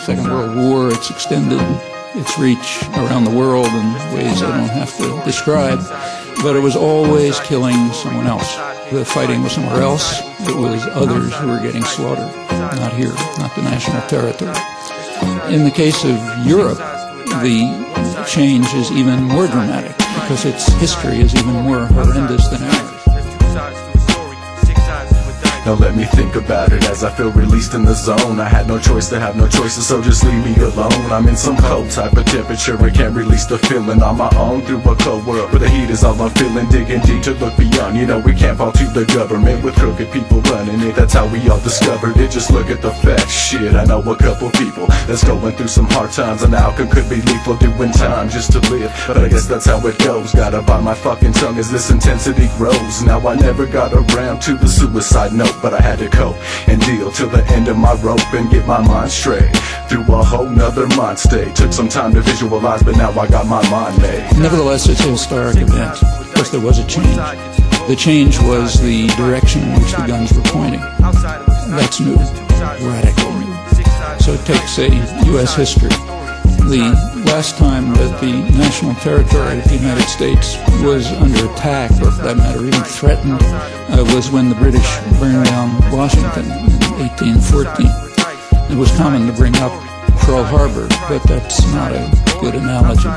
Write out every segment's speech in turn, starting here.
Second World War, it's extended its reach around the world in ways I don't have to describe, but it was always killing someone else. The fighting was somewhere else. It was others who were getting slaughtered, not here, not the national territory. In the case of Europe, the change is even more dramatic because its history is even more horrendous than ours. Now let me think about it as I feel released in the zone. I had no choice to have no choices, so just leave me alone. I'm in some cold type of temperature and can't release the feeling on my own through a cold world where the heat is all I'm feeling. Digging deep to look beyond. You know we can't fall to the government with crooked people running it. That's how we all discovered it. Just look at the facts. Shit, I know a couple people that's going through some hard times. An outcome could be lethal, doing time just to live. But I guess that's how it goes. Gotta bite my fucking tongue as this intensity grows. Now I never got around to the suicide note, but I had to cope and deal till the end of my rope and get my mind straight through a whole nother mind state. Took some time to visualize, but now I got my mind made. Nevertheless, it's a historic event because there was a change. The change was the direction in which the guns were pointing. That's new, radically new. So take, say, U.S. history. The last time that the national territory of the United States was under attack, or for that matter even threatened, was when the British burned down Washington in 1814. It was common to bring up Pearl Harbor, but that's not a good analogy.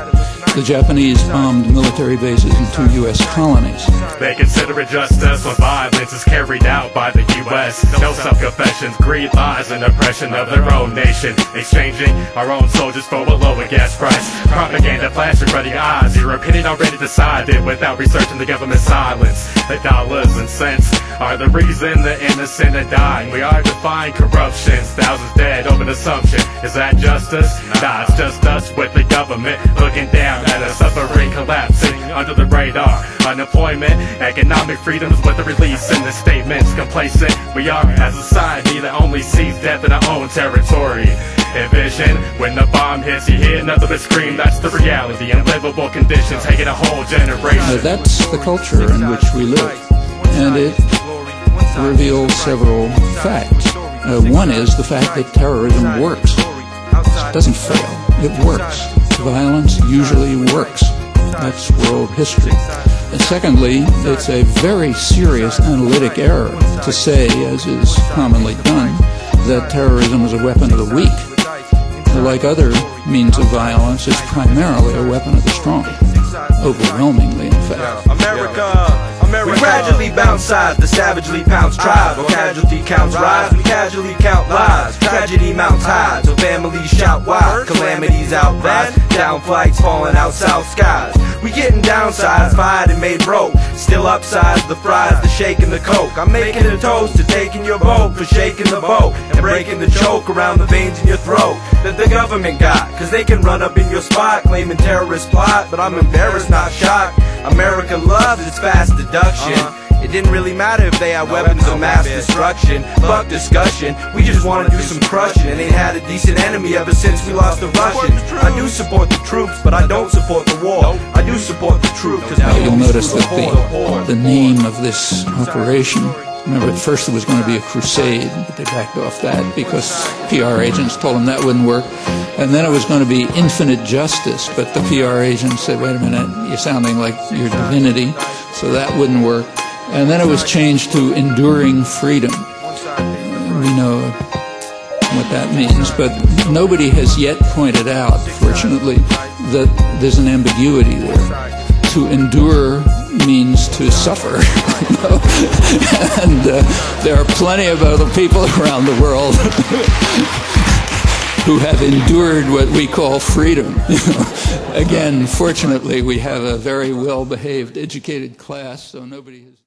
The Japanese bombed military bases in 2 U.S. colonies. They consider it justice when violence is carried out by the U.S. No self-confessions, greed, lies, and oppression of their own nation. Exchanging our own soldiers for a lower gas price. Propaganda flashing ready eyes. Your opinion already decided without researching the government's silence. The dollars and cents are the reason the innocent are dying. We are defying corruptions, thousands dead over an assumption. Is that justice? Nah, it's just us with the government looking down at us, suffering, collapsing under the radar. Unemployment, economic freedoms with the release in the statements. Complacent, we are as a society that only sees death in our own territory. Envision, when the bomb hits, you hear nothing but scream. That's the reality, unlivable conditions taking a whole generation. That's the culture in which we live, and it reveals several facts. One is the fact that terrorism works. It doesn't fail, it works. Violence usually works. That's world history. And secondly, it's a very serious analytic error to say, as is commonly done, that terrorism is a weapon of the weak. Like other means of violence, it's primarily a weapon of the strong. Overwhelmingly, in fact. We gradually bounce sides, the savagely pounce tribe. While casualty counts rise, we casually count lives. Tragedy mounts high, till families shout wide. Calamities outrise, down flights falling out south skies. We getting downsized, fired and made broke. Still upsides, the fries, the shake and the coke. I'm making a toast to taking your vote, for shaking the boat and breaking the choke around the veins in your throat that the government got. Cause they can run up in your spot, claiming terrorist plot, but I'm embarrassed, not shocked. America loves its fast deduction. It didn't really matter if they had weapons of mass destruction. Fuck discussion, we just wanna do some crushing. And ain't had a decent enemy ever since we lost the Russians. I do support the troops, but I don't support the war. I do support the troops, cause you'll notice that the name of this operation, remember at first it was going to be a crusade, but they backed off that because PR agents told them that wouldn't work. And then it was going to be infinite justice, but the PR agents said, wait a minute, you're sounding like your divinity, so that wouldn't work. And then it was changed to enduring freedom. We know what that means, but nobody has yet pointed out, fortunately, that there's an ambiguity there. To endure means to suffer. And there are plenty of other people around the world who have endured what we call freedom. Again, fortunately, we have a very well-behaved, educated class, so nobody has...